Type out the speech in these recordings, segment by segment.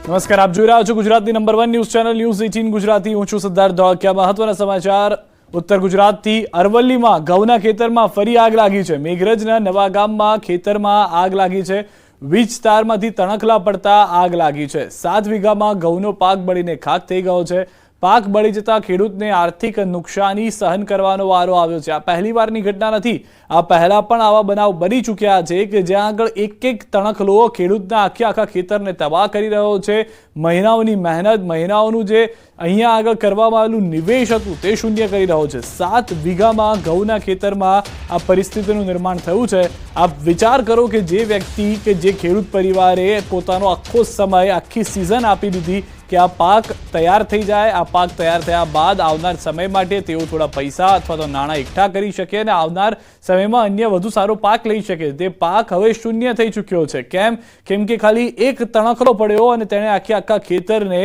નમસ્કાર, આપ જોઈ રહ્યા છો ગુજરાતની number 1 news channel news 18 Gujarati. હું છું સિદ્ધાર્થ ધોળકિયા। મહત્વના સમાચાર ઉત્તર ગુજરાતથી। અરવલ્લીમાં ઘઉંના ખેતરમાં ફરી આગ લાગી છે। મેઘરજના નવાગામમાં ખેતરમાં આગ લાગી છે। વીજ તારમાંથી તણખલા પડતા આગ લાગી છે। 7 વીઘામાં ઘઉંનો પાક બળીને ખાક થઈ ગયો છે। પાક બળી જતા ખેડૂતને આર્થિક નુકસાની સહન કરવાનો વારો આવ્યો છે। આ પહેલીવારની ઘટના નથી। આ પહેલા પણ આવા બનાવ બની ચૂક્યા છે કે જ્યાં આગળ એક તણખલો ખેડૂતના આખા ખેતરને તબાહ કરી રહ્યો છે। મહિનાઓની મહેનત, મહિનાઓનું જે અહીંયા આગળ કરવામાં આવેલું નિવેશ હતું તે શૂન્ય કરી રહ્યો છે। 7 વીઘામાં ઘઉંના ખેતરમાં આ પરિસ્થિતિનું નિર્માણ થયું છે। આપ વિચાર કરો કે જે વ્યક્તિ કે જે ખેડૂત પરિવારે પોતાનો આખો સમય, આખી સિઝન આપી દીધી કે આ પાક તૈયાર થઈ જાય। આ પાક તૈયાર થયા બાદ આવનાર સમય માટે તેઓ થોડા પૈસા અથવા તો નાણાં એકઠા કરી શકે અને આવનાર સમયમાં અન્ય વધુ સારો પાક લઈ શકે। તે પાક હવે શૂન્ય થઈ ચૂક્યો છે। કેમ કે ખાલી એક તણખલો પડ્યો અને તેણે આખા ખેતરને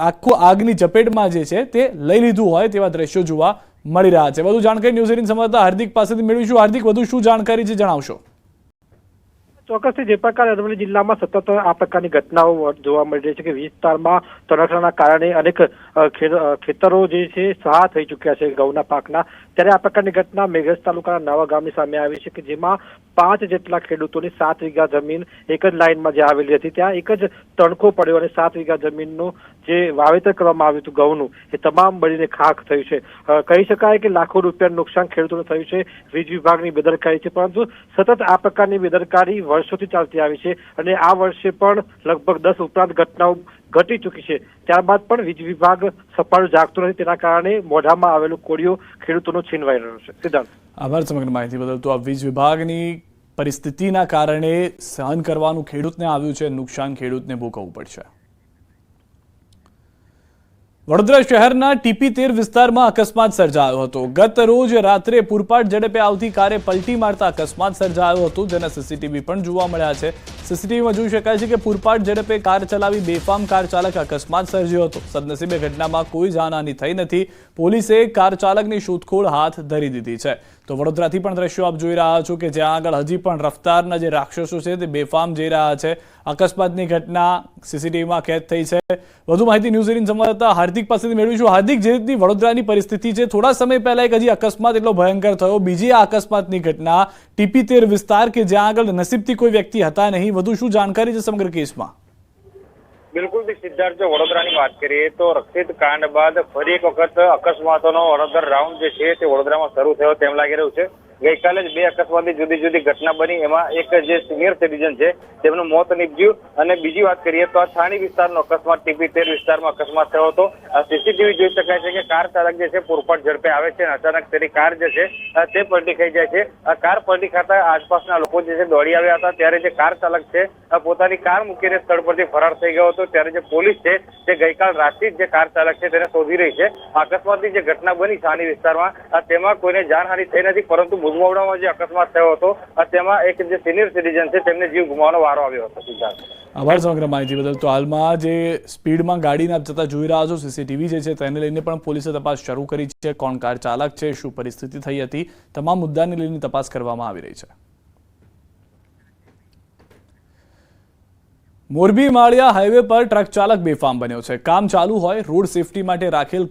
આખું આગની ઝપેટમાં જે છે તે લઈ લીધું હોય તેવા દ્રશ્યો જોવા મળી રહ્યા છે। વધુ જાણકારી ન્યૂઝ 18 સંવાદદાતા હાર્દિક પાસેથી મેળવીશું। હાર્દિક, વધુ શું જાણકારી છે, જણાવશો? ચોક્કસથી જે પ્રકારે અરવલ્લી જિલ્લામાં સતત આ પ્રકારની ઘટનાઓ જોવા મળી રહી છે કે વિસ્તારમાં તણખલાના કારણે અનેક ખેતરો જે છે સહાય થઈ ચૂક્યા છે ઘઉંના પાકના। ત્યારે આ પ્રકારની ઘટના મેઘરજ તાલુકાના નવા ગામની સામે આવી છે કે જેમાં 5 જેટલા ખેડૂતોની 7 વીઘા જમીન એક જ લાઇનમાં જે આવેલી હતી ત્યાં એક જ તણખો પડ્યો અને 7 વીઘા જમીનનું જે વાવેતર કરવામાં આવ્યું હતું ઘઉંનું એ તમામ બળીને ખાખ થયું છે। કહી શકાય કે લાખો રૂપિયાનું નુકસાન ખેડૂતોને થયું છે। વીજ વિભાગની બેદરકારી છે, પરંતુ સતત આ પ્રકારની બેદરકારી વર્ષોથી ચાલતી આવી છે અને આ વર્ષે પણ લગભગ 10 ઉપરાંત ઘટનાઓ ઘટી ચૂકી છે। ત્યારબાદ પણ વીજ વિભાગ સફળ જાગતું નથી, તેના કારણે મોઢામાં આવેલું કોળિયો ખેડૂતોનો છીનવાઈ રહ્યો છે। સિદ્ધાર્થ, આભાર સમગ્ર માહિતી બદલ। તો આ વીજ વિભાગની પરિસ્થિતિના કારણે સહન કરવાનું ખેડૂતને આવ્યું છે, નુકસાન ખેડૂતને ભોગવવું પડશે। વડોદરા શહેરના TP13 વિસ્તારમાં અકસ્માત સર્જાયો હતો। ગત રોજ રાત્રે પૂરપાટ ઝડપે આવતી કારે પલટી મારતા અકસ્માત સર્જાયો હતો, જેના સીસીટીવી પણ જોવા મળ્યા છે। સીસીટીવીમાં જોઈ શકાય છે કે પૂરપાટ ઝડપે કાર ચલાવી બેફામ કાર ચાલક અકસ્માત સર્જ્યો હતો। સદનસીબે ઘટનામાં કોઈ જાનહાની થઈ નથી। પોલીસે કાર ચાલકની શોધખોળ હાથ ધરી દીધી છે। તો વડોદરાથી પણ દ્રશ્યો આપ જોઈ રહ્યા છો કે જ્યાં આગળ હજી પણ રફતારના જે રાક્ષસો છે તે બેફામ જઈ રહ્યા છે। અકસ્માતની ઘટના સીસીટીવીમાં કેદ થઈ છે। વધુ માહિતી ન્યૂઝ 18 સંવાદદાતા હાર્દિક પાસેથી મેળવીશું। હાર્દિક, જે રીતની વડોદરાની પરિસ્થિતિ છે, થોડા સમય પહેલા એક હજી અકસ્માત એટલો ભયંકર થયો, બીજી આ અકસ્માતની ઘટના TP13 વિસ્તાર કે જ્યાં આગળ નસીબથી કોઈ વ્યક્તિ હતા નહીં। વધુ શું જાણકારી છે સમગ્ર કેસમાં? બિલકુલ સિદ્ધાર્થ, જો વડોદરાની વાત કરીએ તો રક્ષિત કાંડ બાદ ફરી એક વખત અકસ્માતોનો વડોદરા રાઉન્ડ જે છે તે વડોદરામાં શરૂ થયો તેમ લાગી રહ્યું છે। ગઈકાલે જ 2 અકસ્માતની જુદી ઘટના બની, એમાં એક જે સિનિયર સિટીઝન છે તેમનું મોત નીપજ્યું અને બીજી વાત કરીએ તો આ છાણી વિસ્તારનો અકસ્માત TP13 વિસ્તારમાં અકસ્માત થયો હતો। સીસીટીવી જોઈ શકાય છે કે કાર ચાલક જે છે પૂરપાટ ઝડપે આવે છે અને અચાનક તેની કાર જે છે તે પલટી ખાઈ જાય છે। આ કાર પલટી ખાતા આસપાસના લોકો જે છે દોડી આવ્યા હતા, ત્યારે જે કાર ચાલક છે પોતાની કાર મૂકીને સ્થળ પરથી ફરાર થઈ ગયો હતો। ત્યારે જે પોલીસ છે તે ગઈકાલ રાતથી જે કાર ચાલક છે તેને શોધી રહી છે। અકસ્માતની જે ઘટના બની છાણી વિસ્તારમાં તેમાં કોઈને જાનહાની થઈ નથી, પરંતુ ભુજવાડામાં જે અકસ્માત થયો હતો તેમાં એક જે સિનિયર સિટીઝન છે તેમને જીવ ગુમાવવાનો વારો આવ્યો હતો। સિદ્ધાર્થ, આભાર સમગ્ર માહિતી બદલ। તો હાલમાં જે સ્પીડમાં ગાડીને આપ જતા જોઈ રહ્યા છો, સીસીટીવી જે છે તેને લઈને પણ પોલીસે તપાસ શરૂ કરી છે। કોણ કાર ચાલક છે, શું પરિસ્થિતિ થઈ હતી, તમામ મુદ્દાને લઈને તપાસ કરવામાં આવી રહી છે। મોરબી માળિયા હાઈવે પર ટ્રક ચાલક બેફામ બન્યો છે। કામ ચાલુ હોય, રોડ સેફટી માટે રાખેલ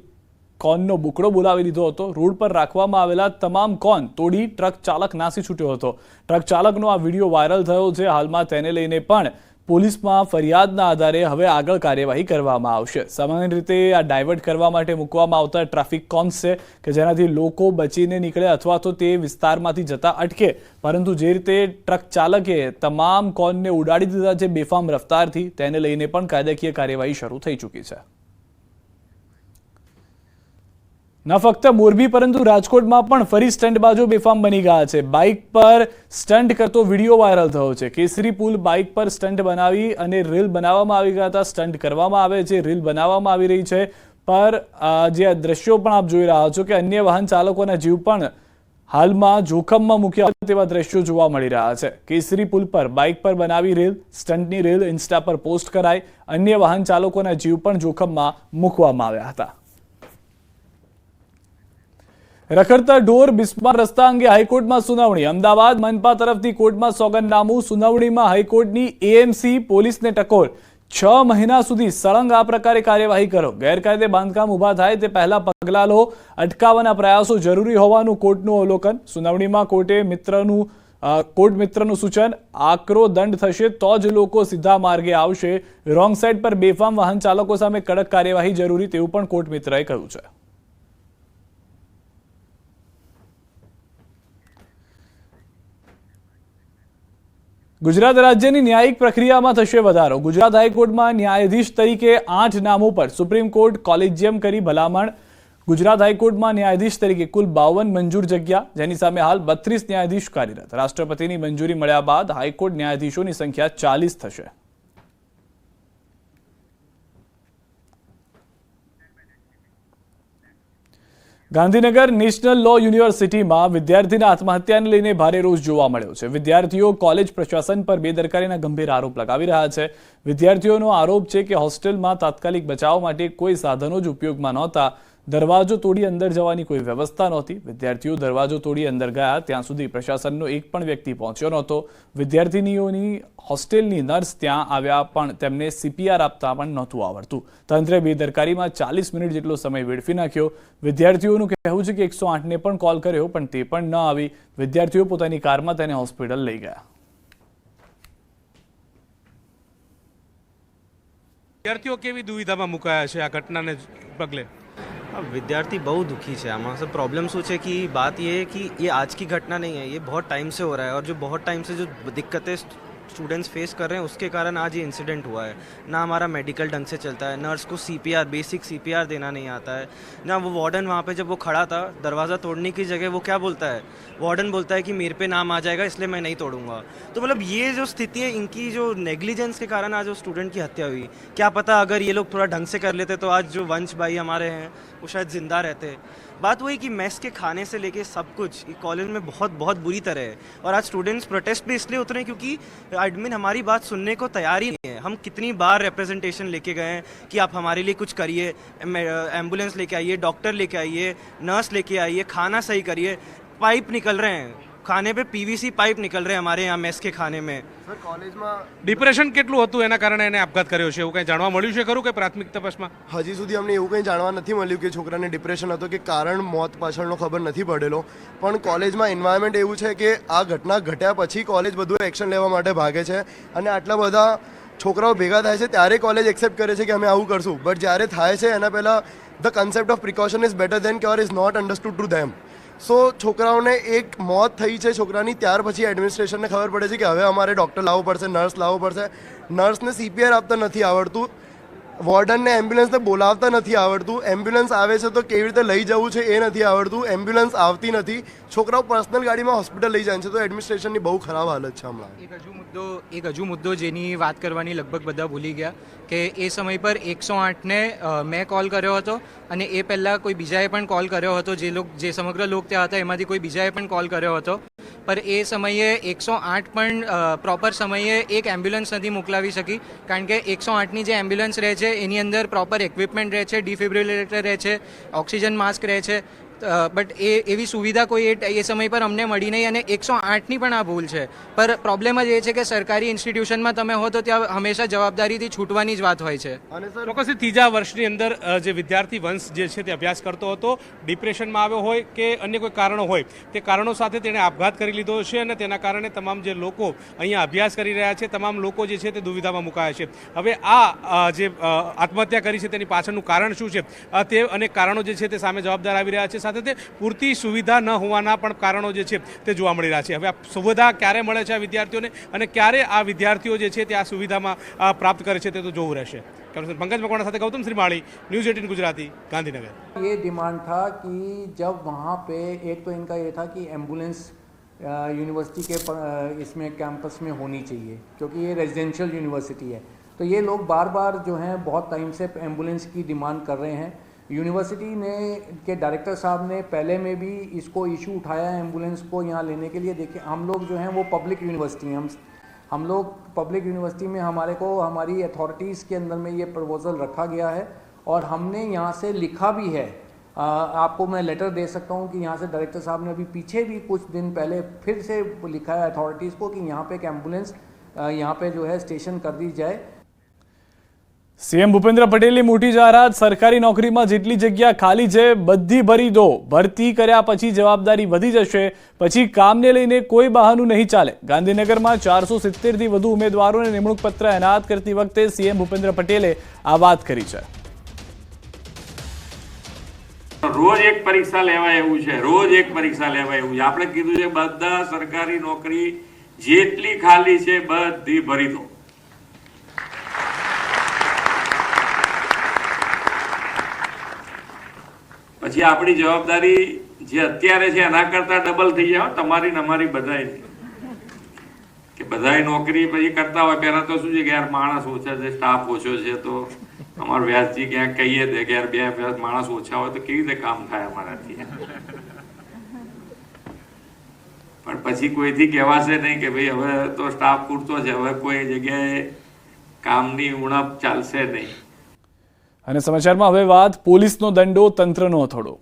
કોનનો બુકડો બોલાવી લીધો હતો। રોડ પર રાખવામાં આવેલા તમામ કોન તોડી ટ્રક ચાલક નાસી છૂટ્યો હતો। ટ્રક ચાલકનો આ વિડીયો વાયરલ થયો છે। હાલમાં તેને લઈને પણ પોલીસમાં ફરિયાદના આધારે હવે આગળ કાર્યવાહી કરવામાં આવશે। સામાન્ય રીતે આ ડાયવર્ટ કરવા માટે મૂકવામાં આવતા ટ્રાફિક કોન્સ છે કે જેનાથી લોકો બચીને નીકળે અથવા તો તે વિસ્તારમાંથી જતા અટકે, પરંતુ જે રીતે ટ્રક ચાલકે તમામ કોનને ઉડાડી દીધા છે બેફામ રફતારથી, તેને લઈને પણ કાયદાકીય કાર્યવાહી શરૂ થઈ ચૂકી છે। ન ફક્ત મોરબી પરંતુ રાજકોટમાં પણ ફરી સ્ટંટબાજો બેફામ બની ગયા છે। બાઇક પર સ્ટંટ કરતો વિડીયો વાયરલ થયો છે। કેસરી પુલ બાઇક પર સ્ટંટ બનાવી અને રીલ બનાવવામાં આવી ગયા હતા। સ્ટંટ કરવામાં આવે છે, રીલ બનાવવામાં આવી રહી છે, પર જે દ્રશ્યો પણ આપ જોઈ રહ્યા છો કે અન્ય વાહન ચાલકોના જીવ પણ હાલમાં જોખમમાં મૂક્યા તેવા દ્રશ્યો જોવા મળી રહ્યા છે। કેસરી પુલ પર બાઇક પર બનાવી રીલ, સ્ટંટની રીલ ઇન્સ્ટા પર પોસ્ટ કરાઈ, અન્ય વાહન ચાલકોના જીવ પણ જોખમમાં મૂકવામાં આવ્યા હતા। રખડતા ઢોર બિસ્માર રસ્તા અંગે હાઈકોર્ટમાં સુનાવણી। અમદાવાદ મનપા તરફથી કોર્ટમાં સોગંદનામું। સુનાવણીમાં હાઈકોર્ટની AMC પોલીસને ટકોર। 6 મહિના સુધી સળંગ આ પ્રકારે કાર્યવાહી કરો, ગેરકાયદે બાંધકામ ઊભા થાય તે પહેલા પગલાં લો, અટકાવવાના પ્રયાસો જરૂરી હોવાનું કોર્ટનું અવલોકન. સુનાવણીમાં કોર્ટ મિત્રનું સૂચન, આકરો દંડ થશે તો જ લોકો સીધા માર્ગે આવશે. રોંગ સાઈડ પર બેફામ વાહન ચાલકો સામે કડક કાર્યવાહી જરૂરી, તેવું પણ કોર્ટ મિત્રએ કહ્યું છે. ગુજરાત રાજ્યની ન્યાયિક પ્રક્રિયામાં થશે વધારો. ગુજરાત હાઈકોર્ટમાં ન્યાયાધીશ તરીકે 8 નામો પર સુપ્રીમ કોર્ટ કોલેજિયમ કરી ભલામણ. ગુજરાત હાઈકોર્ટમાં ન્યાયાધીશ તરીકે કુલ 52 મંજૂર જગ્યા, જેની સામે હાલ 32 ન્યાયાધીશ કાર્યરત. રાષ્ટ્રપતિની મંજૂરી મળ્યા બાદ હાઈકોર્ટ ન્યાયાધીશોની સંખ્યા 40 થશે. ગાંધીનગર નેશનલ લો યુનિવર્સિટીમાં વિદ્યાર્થીના આત્મહત્યાને લઈને ભારે રોષ જોવા મળ્યો છે. વિદ્યાર્થીઓ કોલેજ પ્રશાસન પર બેદરકારીના ગંભીર આરોપ લગાવી રહ્યા છે. વિદ્યાર્થીઓનો આરોપ છે કે હોસ્ટેલમાં તાત્કાલિક બચાવ માટે કોઈ સાધનો જ ઉપયોગમાં નહોતા. દરવાજો તોડી અંદર જવાની કોઈ વ્યવસ્થા નહોતી. વિદ્યાર્થીઓ દરવાજો તોડી અંદર ગયા ત્યાં સુધી પ્રશાસનનો એક પણ વ્યક્તિ પહોંચ્યો નહોતો. વિદ્યાર્થીનીઓની હોસ્ટેલની નર્સ ત્યાં આવ્યા પણ તેમને CPR આપતા પણ નહોતું આવડતું. તંત્રે બેદરકારીમાં 40 મિનિટ જેટલો સમય વેડફી નાખ્યો. વિદ્યાર્થીઓનું કહેવું છે કે 108ને પણ કોલ કર્યો પણ તે પણ ન આવી. વિદ્યાર્થીઓ પોતાની કારમાં તેને હોસ્પિટલ લઈ ગયા. વિદ્યાર્થીઓ કેવી દુવિધામાં મુકાયા છે આ ઘટનાને પગલે? अब विद्यार्थी बहुत दुखी है आमा सब प्रॉब्लम सोचे कि बात ये है कि ये आज की घटना नहीं है, ये बहुत टाइम से हो रहा है और जो बहुत टाइम से जो दिक्कतें स्टूडेंट्स फेस कर रहे हैं उसके कारण आज ये इंसिडेंट हुआ है. ना हमारा मेडिकल ढंग से चलता है, नर्स को CPR बेसिक CPR देना नहीं आता है. ना वो वार्डन वहाँ पे जब वो खड़ा था दरवाज़ा तोड़ने की जगह वो क्या बोलता है, वार्डन बोलता है कि मेरे पे नाम आ जाएगा इसलिए मैं नहीं तोड़ूंगा. तो मतलब ये जो स्थिति है इनकी जो नेग्लिजेंस के कारण आज वो स्टूडेंट की हत्या हुई. क्या पता अगर ये लोग थोड़ा ढंग से कर लेते तो आज जो वंश भाई हमारे हैं वो शायद जिंदा रहते. बात वही कि मेस के खाने से लेके सब कुछ कॉलेज में बहुत बहुत बुरी तरह है. और आज स्टूडेंट्स प्रोटेस्ट भी इसलिए उतरे क्योंकि एडमिन हमारी बात सुनने को तैयार ही नहीं है. हम कितनी बार रिप्रेजेंटेशन लेके गए हैं कि आप हमारे लिए कुछ करिए, एम्बुलेंस लेके आइए, डॉक्टर लेके आइए, नर्स लेके आइए, खाना सही करिए. पाइप निकल रहे हैं खाने पे, PVC पाइप निकल रहे हैं हमारे यहाँ मेस के खाने में. સર કોલેજમાં ડિપ્રેશન કેટલું હતું એના કારણે એને આપઘાત કર્યો છે એવું કંઈ જાણવા મળ્યું છે ખરું કે પ્રાથમિક તપાસમાં? હજી સુધી અમને એવું કંઈ જાણવા નથી મળ્યું કે છોકરાને ડિપ્રેશન હતો કે કારણ મોત પાછળનો ખબર નથી પડેલો. પણ કોલેજમાં એન્વાયરમેન્ટ એવું છે કે આ ઘટના ઘટ્યા પછી કોલેજ બધું એક્શન લેવા માટે ભાગે છે અને આટલા બધા છોકરાઓ ભેગા થાય છે ત્યારે કોલેજ એક્સેપ્ટ કરે છે કે અમે આવું કરશું. બટ જ્યારે થાય છે એના પહેલાં the concept of precaution is better than cure is not understood to them. So છોકરાઓને એક મોત થઈ છે છોકરાની, ત્યાર પછી એડમિનિસ્ટ્રેશનને ખબર પડે છે કે હવે અમારે ડૉક્ટર લાવવો પડશે, નર્સ લાવવો પડશે. નર્સને CPR આપતા નથી આવડતું, વોર્ડનને એમ્બ્યુલન્સને બોલાવતા નથી આવડતું, એમ્બ્યુલન્સ આવે છે તો કેવી રીતે લઈ જવું છે એ નથી આવડતું, એમ્બ્યુલન્સ આવતી નથી, છોકરાઓ પર્સનલ ગાડીમાં હોસ્પિટલ લઈ જાય છે. તો એડમિનિસ્ટ્રેશનની બહુ ખરાબ હાલત છે હમણાં. એક હજુ મુદ્દો જેની વાત કરવાની લગભગ બધા ભૂલી ગયા કે એ સમય પર 108ને મેં કોલ કર્યો હતો અને એ પહેલાં કોઈ બીજાએ પણ કોલ કર્યો હતો. જે સમગ્ર લોક ત્યાં હતા એમાંથી કોઈ બીજાએ પણ કોલ કર્યો હતો. પર એ સમયે 108 પણ પ્રોપર સમયે એક એમ્બ્યુલન્સ નથી મોકલાવી શકી કારણ કે 108ની જે એમ્બ્યુલન્સ રહે છે એની અંદર પ્રોપર ઇક્વિપમેન્ટ રહે છે, ડિફિબ્રિલેટર રહે છે, ઓક્સિજન માસ્ક રહે છે. બટ એવી સુવિધા કોઈ એ સમય પર અમને મળી નહીં અને 108ની પણ આ ભૂલ છે. પર પ્રોબ્લેમ જ એ છે કે સરકારી ઇન્સ્ટિટ્યુશનમાં તમે હો તો ત્યાં હંમેશા જવાબદારીથી છૂટવાની જ વાત હોય છે. અને સર ચોક્કસથી ત્રીજા વર્ષની અંદર જે વિદ્યાર્થી વંશ જે છે તે અભ્યાસ કરતો હતો, ડિપ્રેશનમાં આવ્યો હોય કે અન્ય કોઈ કારણો હોય, તે કારણો સાથે તેણે આપઘાત કરી લીધો છે અને તેના કારણે તમામ જે લોકો અહીંયા અભ્યાસ કરી રહ્યા છે તમામ લોકો જે છે તે દુવિધામાં મુકાયા છે. હવે આ જે આત્મહત્યા કરી છે તેની પાછળનું કારણ શું છે તે અનેક કારણો જે છે તે સામે જવાબદાર આવી રહ્યા છે. સાથે તે પૂરતી સુવિધા ન હોવાના પણ કારણો જે છે તે જોવા મળી રહ્યા છે. હવે આ સુવિધા ક્યારે મળે છે આ વિદ્યાર્થીઓને અને ક્યારે આ વિદ્યાર્થીઓ જે છે તે આ સુવિધામાં પ્રાપ્ત કરે છે તે તો જોવું રહેશે. पंकज मकवाना साथ गौतम श्रीमाली, न्यूज़ 18 गुजराती, गांधीनगर. ये डिमांड था कि जब वहाँ पे एक तो इनका ये था कि एम्बुलेंस यूनिवर्सिटी के इसमें कैंपस में होनी चाहिए क्योंकि ये रेजिडेंशियल यूनिवर्सिटी है. तो ये लोग बार बार जो हैं बहुत टाइम से एम्बुलेंस की डिमांड कर रहे हैं. यूनिवर्सिटी ने के डायरेक्टर साहब ने पहले में भी इसको इशू उठाया एम्बुलेंस को यहाँ लेने के लिए. देखिए हम लोग जो हैं वो पब्लिक यूनिवर्सिटी हैं, हम लोग पब्लिक यूनिवर्सिटी में हमारे को हमारी अथॉरिटीज़ के अंदर में ये प्रपोज़ल रखा गया है और हमने यहाँ से लिखा भी है. आपको मैं लेटर दे सकता हूँ कि यहाँ से डायरेक्टर साहब ने अभी पीछे भी कुछ दिन पहले फिर से लिखा है अथॉरिटीज़ को कि यहाँ पे एक एम्बुलेंस यहाँ पे जो है स्टेशन कर दी जाए. સીએમ ભૂપેન્દ્ર પટેલની મોટી જાહેરાત, સરકારી નોકરીમાં જેટલી જગ્યા ખાલી છે બધી ભરી દો, ભરતી કર્યા પછી જવાબદારી વધી જશે, પછી કામને લઈને કોઈ બહાનું નહીં ચાલે. ગાંધીનગરમાં 470થી વધુ ઉમેદવારોને નિમણૂક પત્ર એનાયત કરતી વખતે સીએમ ભૂપેન્દ્ર પટેલે આ વાત કરી છે. રોજ એક પરીક્ષા લેવાય એવું છે, રોજ એક પરીક્ષા લેવાય એવું છે. આપણે કીધું છે બધા સરકારી નોકરી જેટલી ખાલી છે બધી ભરી દો. પછી આપણી જવાબદારી જે અત્યારે છે એના કરતા ડબલ થઈ જાય તમારી ને અમારી બધાય, કે બધાય નોકરી પછી કરતા હોય. પહેલા તો શું છે કે યાર માણસ ઓછા છે, સ્ટાફ ઓછો છે, તો અમારું વ્યાસજી ક્યાંક કહીએ દે કે યાર બે માણસ ઓછા હોય તો કેવી રીતે કામ થાય અમારાથી. પણ પછી કોઈથી કહેવાશે નહીં કે ભાઈ હવે તો સ્ટાફ પૂરતો છે, હવે કોઈ જગ્યાએ કામની ઉણપ ચાલશે નહીં. અને સમાચારમાં હવે વાત પોલીસનો દંડો, તંત્રનો હથોડો.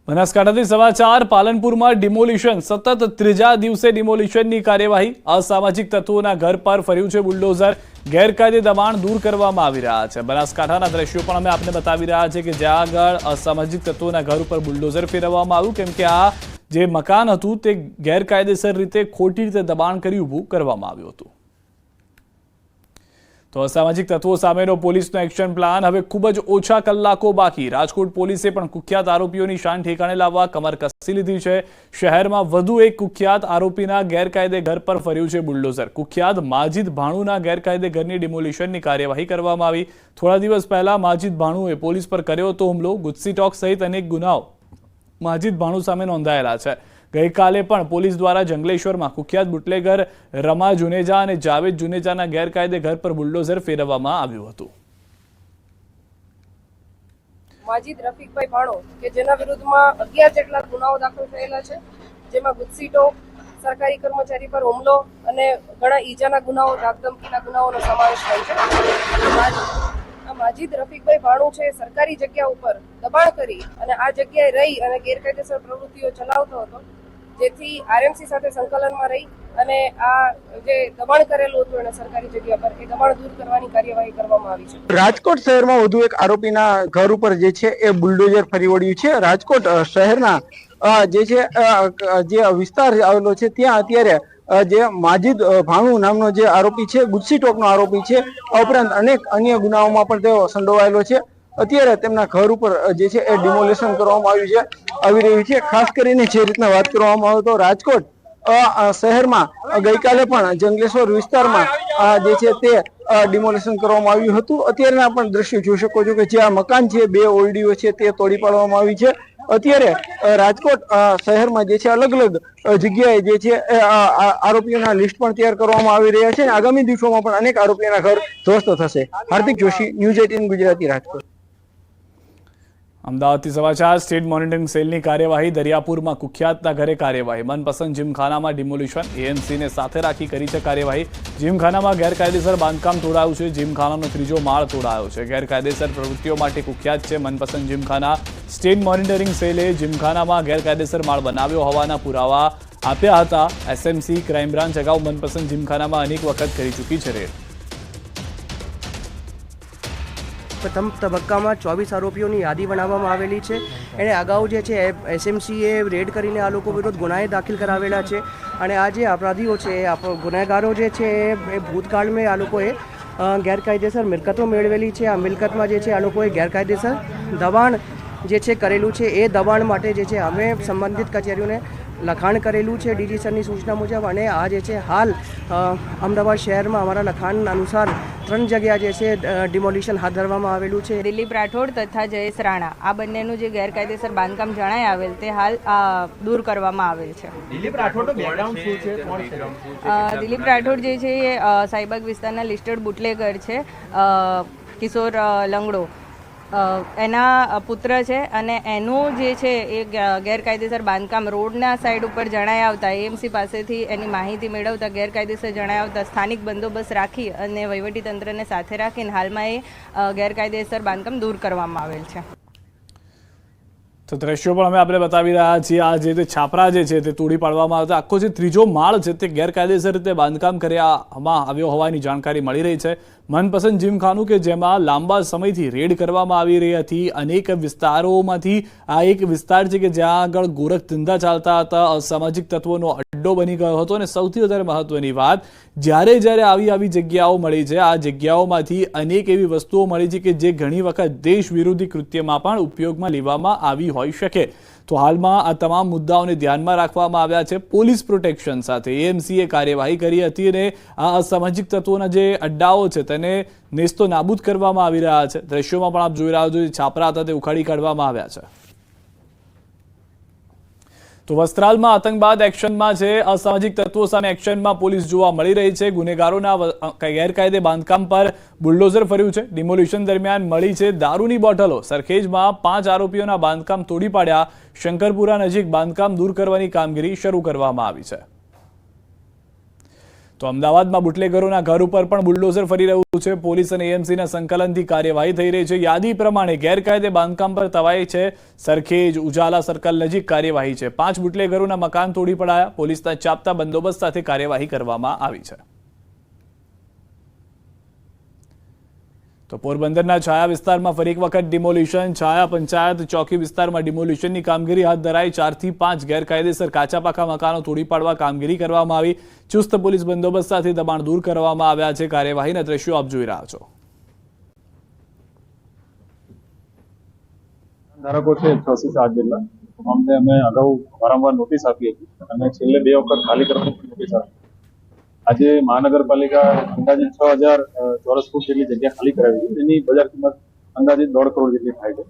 બનાસકાંઠાથી સમાચાર. પાલનપુરમાં ડિમોલિશન, સતત ત્રીજા દિવસે ડિમોલિશનની કાર્યવાહી. અસામાજિક તત્વોના ઘર પર ફર્યું છે બુલડોઝર. ગેરકાયદે દબાણ દૂર કરવામાં આવી રહ્યા છે. બનાસકાંઠાના દ્રશ્યો પણ અમે આપને બતાવી રહ્યા છે કે જ્યાં આગળ અસામાજિક તત્વોના ઘર ઉપર બુલડોઝર ફેરવવામાં આવ્યું, કેમ કે આ જે મકાન હતું તે ગેરકાયદેસર રીતે, ખોટી રીતે દબાણ કરી ઊભું કરવામાં આવ્યું હતું. તો અસામાજિક તત્વો સામેનો પોલીસનો એક્શન પ્લાન હવે ખૂબ જ ઓછા કલાકો બાકી. રાજકોટ પોલીસે પણ કુખ્યાત આરોપીઓની શાન ઠેકાણે લાવવા કમર કસી લીધી છે. શહેરમાં વધુ એક કુખ્યાત આરોપીના ગેરકાયદે ઘર પર ફર્યું છે બુલડોઝર. કુખ્યાત માજીદ ભાણુના ગેરકાયદે ઘરની ડિમોલિશનની કાર્યવાહી કરવામાં આવી. થોડા દિવસ પહેલા માજીદ ભાણુએ પોલીસ પર કર્યો હતો હુમલો. ગુજસી ટોક સહિત અનેક ગુનાઓ માજીદ ભાણુ સામે નોંધાયેલા છે. ગઈકાલે પણ પોલીસ દ્વારા જંગલેશ્વરમાં કુખ્યાત બુટલેગર રમા જુનેજા અને જાવેદ જુનેજાના ગેરકાયદે ઘર પર બુલડોઝર ફેરવવામાં આવ્યું હતું. માજીદ રફીકભાઈ ભાણો કે જેના વિરુદ્ધમાં 11 જેટલા ગુનાઓ દાખલ થયેલા છે, જેમાં ગુજસી ટોક, સરકારી કર્મચારી પર હુમલો અને ઘણા ઈજાના ગુનાઓ, ધાકધમકીના ગુનાઓનો સમાવેશ થાય છે. માજીદ રફીકભાઈ ભાણુ છે સરકારી જગ્યા ઉપર દબાણ કરી અને આ જગ્યાએ રહી અને ગેરકાયદેસર પ્રવૃત્તિઓ ચલાવતો હતો, જેથી આરએમસી સાથે સંકલનમાં રહી અને આ જે દબાણ કરેલું હતું એને સરકારી જગ્યા પર એ દબાણ દૂર કરવાની કાર્યવાહી કરવામાં આવી છે. રાજકોટ શહેરમાં વધુ એક આરોપીના ઘર ઉપર જે છે એ બુલડોઝર ફરી વળ્યું છે. રાજકોટ શહેરના જે છે જે વિસ્તાર આવેલો છે ત્યાં અત્યારે જે માજીદ ભાણુ નામનો જે આરોપી છે, ગુજસી ટોકનો આરોપી છે, આ ઉપરાંત અનેક અન્ય ગુનાઓમાં પણ તેઓ સંડોવાયેલો છે. અત્યારે તેમના ઘર ઉપર જે છે એ ડિમોલેશન કરવામાં આવી રહ્યું છે. ખાસ કરીને જે રીતના વાત કરવામાં આવે તો રાજકોટ શહેરમાં ગઈકાલે પણ જંગલેશ્વર વિસ્તારમાં જે છે તે ડિમોલેશન કરવામાં આવ્યું હતું. અત્યારના પણ દ્રશ્યો જોઈ શકો છો કે જે આ મકાન છે, 2 ઓરડીઓ છે તે તોડી પાડવામાં આવી છે. અત્યારે રાજકોટ શહેરમાં જે છે અલગ અલગ જગ્યાએ જે છે આરોપીઓના લિસ્ટ પણ તૈયાર કરવામાં આવી રહ્યા છે અને આગામી દિવસોમાં પણ અનેક આરોપીઓના ઘર ધ્વસ્ત થશે. હાર્દિક જોશી, ન્યૂઝ 18 ગુજરાતી, રાજકોટ. અમદાવાદથી સમાચાર. સ્ટેટ મોનિટરિંગ સેલની કાર્યવાહી. દરિયાપુરમાં કુખ્યાતના ઘરે કાર્યવાહી. મનપસંદ જીમખાનામાં ડિમોલિશન. એએમસીને સાથે રાખી કરી છે કાર્યવાહી. જીમખાનામાં ગેરકાયદેસર બાંધકામ તોડાયું છે. જીમખાનાનો 3જો માળ તોડાયો છે. ગેરકાયદેસર પ્રવૃત્તિઓ માટે કુખ્યાત છે મનપસંદ જીમખાના. સ્ટેટ મોનિટરિંગ સેલે જીમખાનામાં ગેરકાયદેસર માળ બનાવ્યો હોવાના પુરાવા આપ્યા હતા. એસએમસી, ક્રાઇમ બ્રાન્ચ અગાઉ મનપસંદ જીમખાનામાં અનેક વખત કરી ચૂકી છે રેડ. પ્રથમ તબક્કામાં 24 આરોપીઓની યાદી બનાવવામાં આવેલી છે. એણે અગાઉ જે છે એસએમસીએ રેડ કરીને આ લોકો વિરુદ્ધ ગુનાએ દાખલ કરાવેલા છે અને આ જે અપરાધીઓ છે, ગુનેગારો જે છે એ ભૂતકાળમાં આ લોકોએ ગેરકાયદેસર મિલકતો મેળવેલી છે. આ મિલકતમાં જે છે આ લોકોએ ગેરકાયદેસર દબાણ જે છે કરેલું છે. એ દબાણ માટે જે છે અમે સંબંધિત કચેરીઓને લખાણ કરેલું છે ડીજી સરની સૂચના મુજબ અને આ જે છે હાલ અમદાવાદ શહેરમાં અમારા લખાણ અનુસાર 3 જગ્યા જે છે ડિમોલિશન હાથ ધરવામાં આવેલું છે. દિલીપ રાઠોડ તથા જયેશ રાણા આ બંનેનું જે ગેરકાયદેસર બાંધકામ જણાય આવેલ તે હાલ દૂર કરવામાં આવેલ છે. દિલીપ રાઠોડનું બેકગ્રાઉન્ડ શું છે, કોણ છે? દિલીપ રાઠોડ જે છે એ સાઈબાગ વિસ્તારના લિસ્ટેડ બુટલેગર છે, કિશોર લંગડો એના પુત્ર છે અને એનું જે છે એ ગેરકાયદેસર બાંધકામ રોડના સાઈડ ઉપર જણાઈ આવતા એએમસી પાસેથી એની માહિતી મેળવતા ગેરકાયદેસર જણાઈ આવતા સ્થાનિક બંદોબસ્ત રાખી અને વહીવટીતંત્રને સાથે રાખીને હાલમાં એ ગેરકાયદેસર બાંધકામ દૂર કરવામાં આવેલ છે. તો દ્રશ્યો પણ અમે આપણે બતાવી રહ્યા છીએ. આ જે છાપરા જે છે તે તોડી પાડવામાં આવતા આખો જે ત્રીજો માળ છે તે ગેરકાયદેસર રીતે બાંધકામ કરવામાં આવ્યો હોવાની જાણકારી મળી રહી છે. મનપસંદ જીમખાનું કે જેમાં લાંબા સમયથી રેડ કરવામાં આવી રહી હતી. અનેક વિસ્તારોમાંથી આ એક વિસ્તાર છે કે જ્યાં આગળ ગોરખ ધંધા ચાલતા હતા. અસામાજિક તત્વોનો અડ્ડો બની ગયો હતો. અને સૌથી વધારે મહત્વની વાત, જ્યારે આવી જગ્યાઓ મળી છે, આ જગ્યાઓમાંથી અનેક એવી વસ્તુઓ મળી છે કે જે ઘણી વખત દેશ વિરોધી કૃત્યમાં પણ ઉપયોગમાં લેવામાં આવી હોઈ શકે. તો હાલમાં આ તમામ મુદ્દાઓને ધ્યાનમાં રાખવામાં આવ્યા છે. પોલીસ પ્રોટેક્શન સાથે એએમસીએ કાર્યવાહી કરી હતી અને આ અસામાજિક તત્વોના જે અડ્ડાઓ છે તેને નેસ્તો નાબૂદ કરવામાં આવી રહ્યા છે. દ્રશ્યોમાં પણ આપ જોઈ રહ્યા છો, છાપરા હતા તે ઉખાડી કાઢવામાં આવ્યા છે. તો વસ્ત્રાલમાં આતંકવાદ એક્શનમાં છે. અસામાજિક તત્વો સામે એક્શનમાં પોલીસ જોવા મળી રહી છે. ગુનેગારોના ગેરકાયદે બાંધકામ પર બુલડોઝર ફર્યું છે. ડિમોલિશન દરમિયાન મળી છે દારૂની બોટલો. સરખેજમાં 5 આરોપીઓના બાંધકામ તોડી પાડ્યા. શંકરપુરા નજીક બાંધકામ દૂર કરવાની કામગીરી શરૂ કરવામાં આવી છે. તો અમદાવાદમાં બુટલેગરોના ઘર ઉપર પણ બુલડોઝર ફરી રહ્યું છે. પોલીસ અને એએમસીના સંકલનથી કાર્યવાહી થઈ રહી છે. યાદી પ્રમાણે ગેરકાયદે બાંધકામ પર તવાઈ છે. સરખેજ ઉજાલા સર્કલ નજીક કાર્યવાહી છે. 5 બુટલેગરોના મકાન તોડી પડાયા. પોલીસના ચાપતા બંદોબસ્ત સાથે કાર્યવાહી કરવામાં આવી છે. તો પોરબંદરના છાયા વિસ્તારમાં ફરી એક વખત ડિમોલિશન. છાયા પંચાયત ચોકી વિસ્તારમાં ડિમોલિશનની કામગીરી હાથ ધરાઈ. 4 થી 5 ગેરકાયદેસર કાચા પાકા મકાનો તોડી પાડવા કામગીરી કરવામાં આવી. ચુસ્ત પોલીસ બંદોબસ્ત સાથે દબાણ દૂર કરવામાં આવ્યા છે. કાર્યવાહીના દ્રશ્યો આપ જોઈ રહ્યા છો. ધારકો છે 6 થી 7 જેટલા. અમને અમે અગાઉ વારંવાર નોટિસ આપી હતી અને છેલ્લે 2 વખત ખાલી કરવાની નોટિસ આપી. આજે મહાનગરપાલિકા અંદાજિત 6000 ચોરસ ફૂટ જેટલી જગ્યા ખાલી કરાવી છે. એની બજાર કિંમત અંદાજિત 1.5 કરોડ જેટલી થાય છે.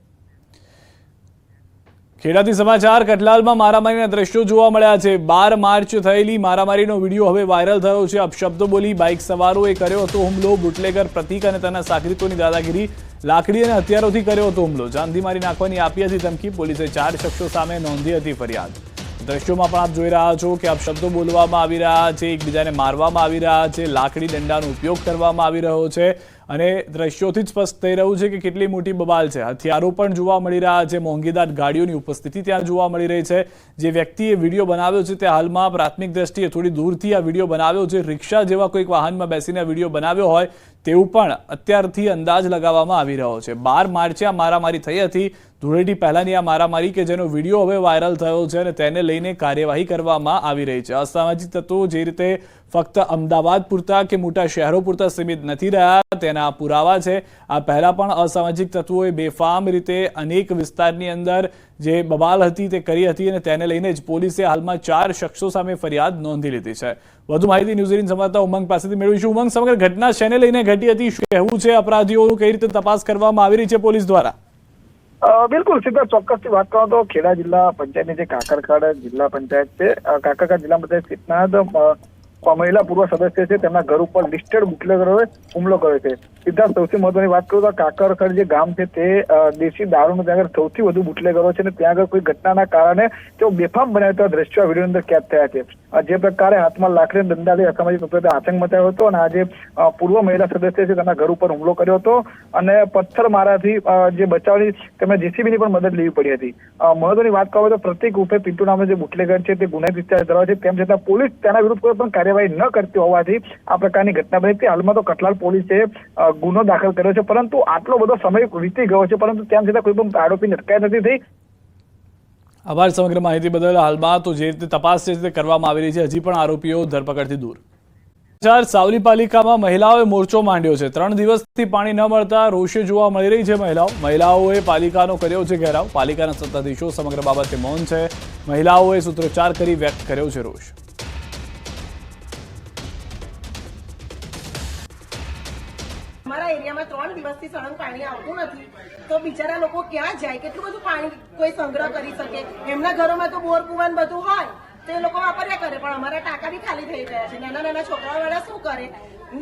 ખેડાથી સમાચાર. કઠલાલમાં મારામારીના દ્રશ્યો જોવા મળ્યા છે. 12 માર્ચ થયેલી મારામારીનો વિડીયો હવે વાયરલ થયો છે. અપશબ્દો બોલી બાઇક સવારોએ કર્યો હતો હુમલો. બુટલેગર પ્રતીક અને તેના સાગરીતોની દાદાગીરી. લાકડી અને હથિયારોથી કર્યો હતો હુમલો. જાનથી મારી નાખવાની આપી હતી ધમકી. પોલીસે 4 શખ્સો સામે નોંધી હતી ફરિયાદ. દ્રશ્યોમાં પણ આપ જોઈ રહ્યા છો કે અપશબ્દો બોલવામાં આવી રહ્યા છે. એકબીજાને મારવામાં આવી રહ્યા છે. લાકડી દંડાનો ઉપયોગ કરવામાં આવી રહ્યો છે. અને દ્રશ્યોથી જ સ્પષ્ટ થઈ રહ્યું છે કે કેટલી મોટી બબાલ છે. હથિયારો પણ જોવા મળી રહ્યા છે. મોંઘીદાર ગાડીઓની ઉપસ્થિતિ ત્યાં જોવા મળી રહી છે. જે વ્યક્તિએ વિડીયો બનાવ્યો છે તે હાલમાં પ્રાથમિક દ્રષ્ટિએ થોડી દૂરથી આ વિડીયો બનાવ્યો છે. રિક્ષા જેવા કોઈક વાહનમાં બેસીને વિડીયો બનાવ્યો હોય તેવું પણ અત્યારથી અંદાજ લગાવવામાં આવી રહ્યો છે. 12 માર્ચે આ મારામારી થઈ હતી. ધૂળેટી પહેલાની આ મારામારી કે જેનો વિડીયો હવે વાયરલ થયો છે અને તેને લઈને કાર્યવાહી કરવામાં આવી રહી છે. અસામાજિક તત્વો જે રીતે ફક્ત અમદાવાદ પૂરતા કે મોટા શહેરો પૂરતા સીમિત નથી રહ્યા તેના પુરાવા છે. આ પહેલા પણ અસામાજિક તત્વોએ બેફામ રીતે અનેક વિસ્તારની અંદર જે બબાલ હતી તે કરી હતી અને તેને લઈને જ પોલીસે હાલમાં 4 શખ્સો સામે ફરિયાદ નોંધી લીધી છે. વધુ માહિતી ન્યૂઝ18 સંવાદદાતા ઉમંગ પાસેથી મેળવીશું. ઉમંગ, સમગ્ર ઘટના શેને લઈને ઘટી હતી? શું કહેવું છે અપરાધીઓનું? કઈ રીતે તપાસ કરવામાં આવી રહી છે પોલીસ દ્વારા? બિલકુલ સીધા ચોક્કસથી વાત કરો તો ખેડા જિલ્લા પંચાયતની જે કાકરખાડ જિલ્લા પંચાયત છે, કાકરખાડ જિલ્લા પંચાયત સીટના મહિલા પૂર્વ સદસ્ય છે તેમના ઘર ઉપર લિસ્ટેડ બુટલેગરોએ હુમલો કર્યો છે. સીધા સૌથી મહત્વની વાત કરું તો કાકરખાડ જે ગામ છે તે દેશી દારૂનો ત્યાં આગળ સૌથી વધુ બુટલેગરો છે અને ત્યાં આગળ કોઈ ઘટનાના કારણે તેઓ બેફામ બનાવ્યા હતા. દ્રશ્યો વિડીયો અંદર કેદ થયા છે. જે પ્રકારે હાથમાં લાકડી દંડાથી અસામાજિક તત્વોએ આતંક મચાવ્યો હતો અને આજે પૂર્વ મહિલા સદસ્ય છે તેના ઘર ઉપર હુમલો કર્યો હતો અને પથ્થર મારાથી જે બચાવની તેમને જેસીબીની પણ મદદ લેવી પડી હતી. મહત્વની વાત કરો તો પ્રતિક ઉર્ફે પિન્ટુ નામનો જે બુટલેગર છે તે ગુનાહિત વિસ્તાર ધરાવે છે. તેમ છતાં પોલીસ તેના વિરુદ્ધ કોઈ પણ કાર્યવાહી ન કરતી હોવાથી આ પ્રકારની ઘટના બની હતી. હાલમાં તો કઠલાલ પોલીસે ગુનો દાખલ કર્યો છે, પરંતુ આટલો બધો સમય વીતી ગયો છે પરંતુ તેમ છતાં કોઈ પણ આરોપીની અટકાયત નથી થઈ. આભાર સમગ્ર માહિતી બદલ. હાલમાં તો જે રીતે તપાસ છે તે કરવામાં આવી રહી છે. હજી પણ આરોપીઓ ધરપકડથી દૂર. સાવલી પાલિકામાં મહિલાઓએ મોરચો માંડ્યો છે. 3 દિવસથી પાણી ન મળતા રોષે જોવા મળી રહી છે મહિલાઓએ પાલિકાનો કર્યો છે ઘેરાવ. પાલિકાના સત્તાધીશો સમગ્ર બાબતે મૌન છે. મહિલાઓએ સૂત્રોચ્ચાર કરી વ્યક્ત કર્યો છે રોષ. અમારા એરિયામાં 3 દિવસથી સળંગ પાણી આવતું નથી તો બિચારા લોકો ક્યાં જાય? કેટલું બધું પાણી કોઈ સંગ્રહ કરી શકે? એમના ઘરોમાં તો બોર કુવાન બધું હોય તો એ લોકો વાપર્યા કરે, પણ અમારા ટાંકા બી ખાલી થઈ ગયા છે. નાના નાના છોકરાવાળા શું કરે?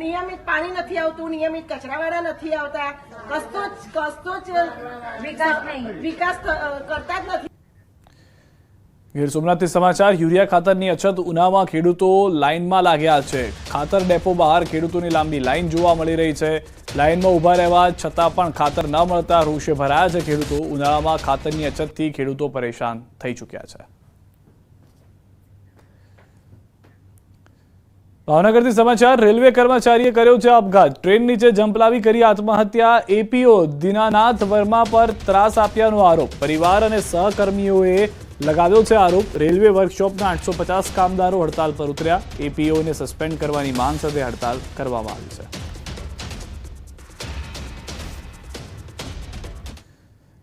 નિયમિત પાણી નથી આવતું, નિયમિત કચરાવાળા નથી આવતા, કશો જ વિકાસ કરતા જ નથી. ગીર સોમનાથથી સમાચાર. યુરિયા ખાતરની અછત ઉનામાં ખેડૂતો લાઇનમાં લાગ્યા છે. ખાતર ડેપો બહાર ખેડૂતોની લાંબી લાઇન જોવા મળી રહી છે. લાઇનમાં ઊભા રહેવા છતાં પણ ખાતર ન મળતા રોષે ભરાયા છે ખેડૂતો. ઉનાળામાં ખાતરની અછતથી ખેડૂતો પરેશાન થઈ ચૂક્યા છે. ભાવનગરથી સમાચાર. રેલવે કર્મચારીએ કર્યો છે આપઘાત. ટ્રેન નીચે જંપલાવી કરી આત્મહત્યા. એપીઓ દીનાનાથ વર્મા પર ત્રાસ આપ્યાનો આરોપ. પરિવાર અને સહકર્મીઓએ લગાવ્યો છે આરોપ. રેલવે વર્કશોપના 850 કામદારો હડતાલ પર ઉતર્યા. એપીઓને સસ્પેન્ડ કરવાની માંગ સાથે હડતાલ કરવામાં આવી છે.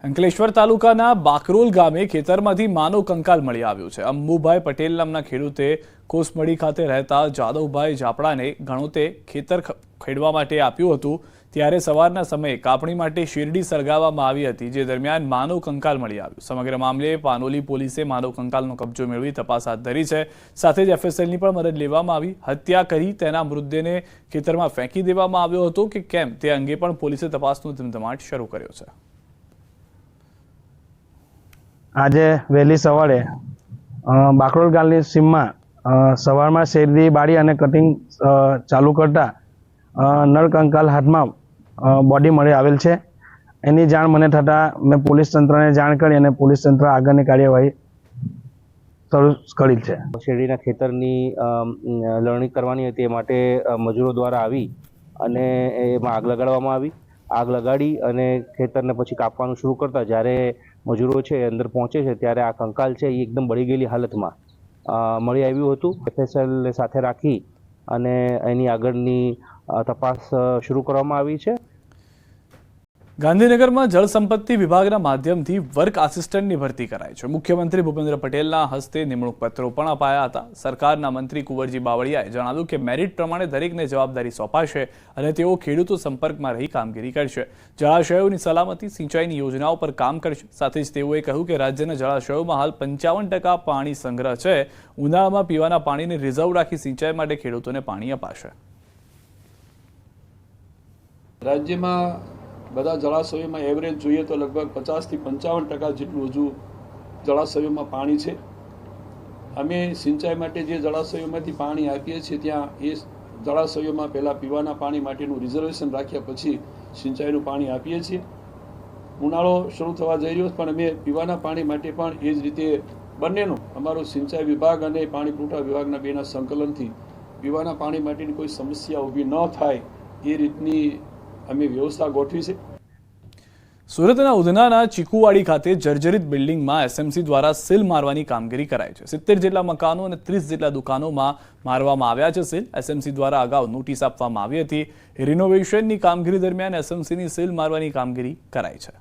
અંકલેશ્વર તાલુકાના બાકરોલ ગામે ખેતરમાંથી માનવ કંકાલ મળી આવ્યો છે. અંબુભાઈ પટેલ નામના ખેડૂતે કોસમડી ખાતે રહેતા જાદવભાઈ ઝાપડાને ઘણોતે ખેતર ખેડવા માટે આપ્યું હતું. ત્યારે સવારના સમયે કાપણી માટે શેરડી સળગાવવામાં આવી હતી, જે દરમિયાન માનવ કંકાલ મળી આવ્યું. સમગ્ર મામલે પાનોલી પોલીસે માનવ કંકાલનો કબજો મેળવી તપાસ હાથ ધરી છે. સાથે જ એફએસએલની પણ મદદ લેવામાં આવી. હત્યા કરી તેના મૃતદેહને ખેતરમાં ફેંકી દેવામાં આવ્યો હતો કે કેમ તે અંગે પણ પોલીસે તપાસનો ધમધમાટ શરૂ કર્યો છે. આજે વહેલી સવારે બાકરોલ ગામની સીમમાં સવારમાં શેરડી બાળી અને કટિંગ ચાલુ કરતા નરકંકાલ હાથમાં બોડી મળી આવેલ છે. એની જાણ મને થતાં મેં પોલીસ તંત્રને જાણ કરી અને પોલીસ તંત્ર આગળની કાર્યવાહી શરૂ કરી છે. શેરડીના ખેતરની લણણી કરવાની હતી, એ માટે મજૂરો દ્વારા આવી અને એમાં આગ લગાડવામાં આવી. આગ લગાડી અને ખેતરને પછી કાપવાનું શરૂ કરતા જ્યારે મજૂરો છે એ અંદર પહોંચે છે ત્યારે આ કંકાલ છે એ એકદમ બળી ગયેલી હાલતમાં મળી આવ્યું હતું. એફએસએલ સાથે રાખી અને એની આગળની તપાસ શરૂ કરવામાં આવી છે. ગાંધીનગરમાં જળ સંપત્તિ વિભાગના માધ્યમથી વર્ક આસિસ્ટન્ટની ભરતી કરાઈ છે. મુખ્યમંત્રી ભૂપેન્દ્ર પટેલના હસ્તે નિમણૂક પત્રો પણ અપાયા હતા. સરકારના મંત્રી કુંવરજી બાવળિયાએ જણાવ્યું કે મેરિટ પ્રમાણે દરેકને જવાબદારી સોંપાશે અને તેઓ ખેડૂતો સંપર્કમાં રહી કામગીરી કરશે. જળાશયોની સલામતી, સિંચાઈની યોજનાઓ પર કામ કરશે. સાથે જ તેઓએ કહ્યું કે રાજ્યના જળાશયોમાં હાલ 55% પાણી સંગ્રહ છે. ઉનાળામાં પીવાના પાણીને રિઝર્વ રાખી સિંચાઈ માટે ખેડૂતોને પાણી અપાશે. રાજ્યમાં બધા જળાશયોમાં એવરેજ જોઈએ તો લગભગ 50 થી 55% જેટલું હજુ જળાશયોમાં પાણી છે. અમે સિંચાઈ માટે જે જળાશયોમાંથી પાણી આપીએ છીએ ત્યાં એ જળાશયોમાં પહેલાં પીવાના પાણી માટેનું રિઝર્વેશન રાખ્યા પછી સિંચાઈનું પાણી આપીએ છીએ. ઉનાળો શરૂ થવા જઈ રહ્યો પણ અમે પીવાના પાણી માટે પણ એ જ રીતે બંનેનું અમારો સિંચાઈ વિભાગ અને પાણી પુરવઠા વિભાગના બેના સંકલનથી પીવાના પાણી માટેની કોઈ સમસ્યા ઊભી ન થાય એ રીતની અમે વ્યવસ્થા ગોઠવી છે. સુરતના ઉધનાના ચીકુવાડી ખાતે જર્જરિત બિલ્ડિંગમાં એસએમસી દ્વારા સીલ મારવાની કામગીરી કરાઈ છે. 70 જેટલા મકાનો અને 30 જેટલા દુકાનોમાં મારવામાં આવ્યા છે સીલ. એસએમસી દ્વારા અગાઉ નોટિસ આપવામાં આવી હતી. રિનોવેશનની કામગીરી દરમિયાન એસએમસીની સીલ મારવાની કામગીરી કરાઈ છે.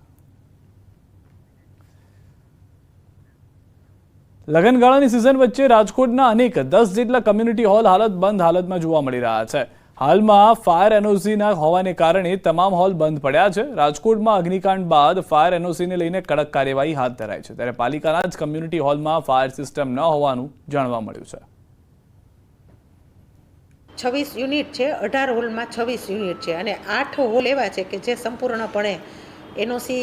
લગનગાળાની સિઝન વચ્ચે રાજકોટના અનેક 10 જેટલા કમ્યુનિટી હોલ બંધ હાલતમાં જોવા મળી રહ્યા છે. હાલમાં ફાયર એનઓસીના હોવાને કારણે તમામ હોલ બંધ પડ્યા છે. રાજકોટમાં અગ્નિકાંડ બાદ ફાયર એનઓસીને લઈને કડક કાર્યવાહી હાથ ધરાઈ છે. ત્યારે પાલિકાના જ કમ્યુનિટી હોલમાં ફાયર સિસ્ટમ ન હોવાનું જાણવા મળ્યું છે. 26 યુનિટ છે, 18 હોલમાં 26 યુનિટ છે અને 8 હોલ એવા છે કે જે સંપૂર્ણપણે એનઓસી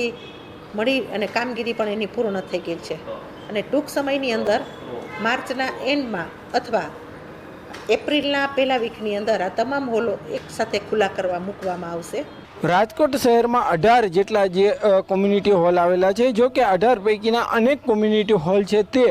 મળી અને કામગીરી પણ એની પૂર્ણ થઈ ગઈ છે અને ટૂંક સમયની અંદર માર્ચના એન્ડમાં અથવા એપ્રિલના પહેલા વીકની અંદર આ તમામ હોલો એક સાથે ખુલ્લા કરવા મૂકવામાં આવશે. રાજકોટ શહેરમાં 18 જેટલા જે કોમ્યુનિટી હોલ આવેલા છે. જો કે 18 પૈકીના અનેક કોમ્યુનિટી હોલ છે તે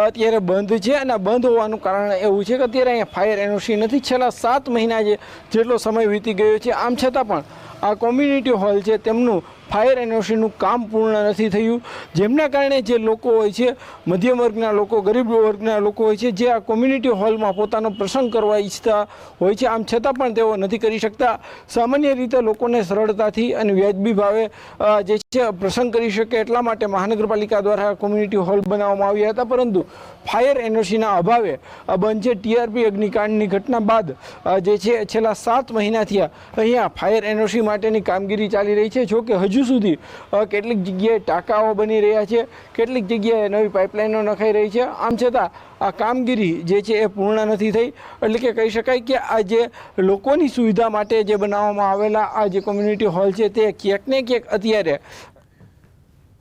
અત્યારે બંધ છે અને બંધ હોવાનું કારણ એવું છે કે અત્યારે અહીંયા ફાયર એનઓસી નથી. છેલ્લા 7 મહિના જેટલો સમય વીતી ગયો છે. આમ છતાં પણ આ કોમ્યુનિટી હોલ છે તેમનું ફાયર એનઓસીનું કામ પૂર્ણ નથી થયું, જેમના કારણે જે લોકો હોય છે, મધ્યમ વર્ગના લોકો, ગરીબ વર્ગના લોકો હોય છે, જે આ કોમ્યુનિટી હોલમાં પોતાનો પ્રસંગ કરવા ઈચ્છતા હોય છે, આમ છતાં પણ તેઓ નથી કરી શકતા. સામાન્ય રીતે લોકોને સરળતાથી અને વ્યાજબી ભાવે જે છે પ્રસંગ કરી શકે એટલા માટે મહાનગરપાલિકા દ્વારા કોમ્યુનિટી હોલ બનાવવામાં આવ્યા હતા, પરંતુ ફાયર એનઓસીના અભાવે આ બંધ છે. ટીઆરપી અગ્નિકાંડની ઘટના બાદ જે છે છેલ્લા 7 મહિનાથી અહીંયા ફાયર એનઓસી માટેની કામગીરી ચાલી રહી છે. જો કે હજુ સુધી કેટલીક જગ્યાએ ટાંકાઓ બની રહ્યા છે, કેટલીક જગ્યાએ નવી પાઇપલાઇનો નખાઈ રહી છે. આમ છતાં આ કામગીરી જે છે એ પૂર્ણ નથી થઈ. એટલે કે કહી શકાય કે આ જે લોકોની સુવિધા માટે જે બનાવવામાં આવેલા આ જે કોમ્યુનિટી હોલ છે તે ક્યાંક ને ક્યાંક અત્યારે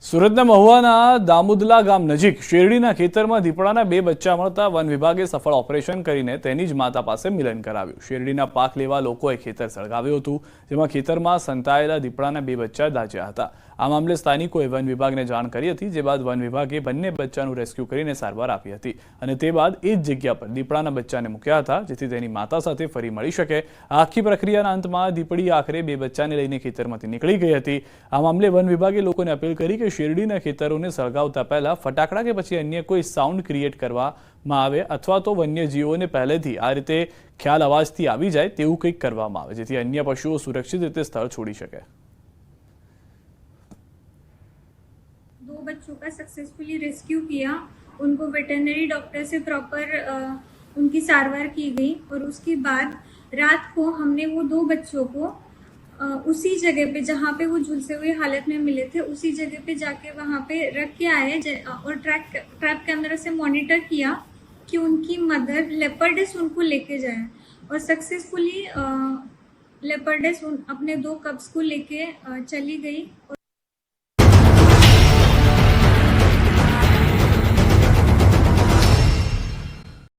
સુરતના મહુવાના દામુદલા ગામ નજીક શેરડીના ખેતરમાં દીપડાના 2 બચ્ચા મળતા વન વિભાગે સફળ ઓપરેશન કરીને તેની જ માતા પાસે મિલન કરાવ્યું. શેરડીના પાક લેવા લોકોએ ખેતર સળગાવ્યું હતું, જેમાં ખેતરમાં સંતાયેલા દીપડાના 2 બચ્ચા દાઝ્યા હતા. આ મામલે સ્થાનિકોએ વન વિભાગને જાણ કરી હતી, જે બાદ વન વિભાગે બંને બચ્ચાનું રેસ્ક્યુ કરીને સારવાર આપી હતી અને તે બાદ એ જ જગ્યા પર દીપડાના બચ્ચાને મૂક્યા હતા, જેથી તેની માતા સાથે ફરી મળી શકે. આ આખી પ્રક્રિયાના અંતમાં દીપડી આખરે 2 બચ્ચાને લઈને ખેતરમાંથી નીકળી ગઈ હતી. આ મામલે વન વિભાગે લોકોને અપીલ કરી કે શેરડીના ખેતરોને સળગાવતા પહેલા ફટાકડા કે પછી અન્ય કોઈ સાઉન્ડ ક્રિએટ કરવામાં આવે અથવા તો વન્યજીવોને પહેલેથી આ રીતે ખ્યાલ અવાજથી આવી જાય તેવું કંઈક કરવામાં આવે, જેથી અન્ય પશુઓ સુરક્ષિત રીતે સ્થળ છોડી શકે. 2 बच्चों का सक्सेसफुली रेस्क्यू किया, उनको वेटरनरी डॉक्टर से प्रॉपर उनकी सारवार की गई और उसके बाद रात को हमने वो 2 बच्चों को उसी जगह पे जहाँ पे वो झुलसे हुए हालत में मिले थे उसी जगह पे जाके वहाँ पे रख के आए और ट्रैप कैमरा से मॉनिटर किया कि उनकी मदर लेपर्डेस उनको लेके जाए और सक्सेसफुली लेपर्डेस अपने 2 कब्स को लेके चली गई.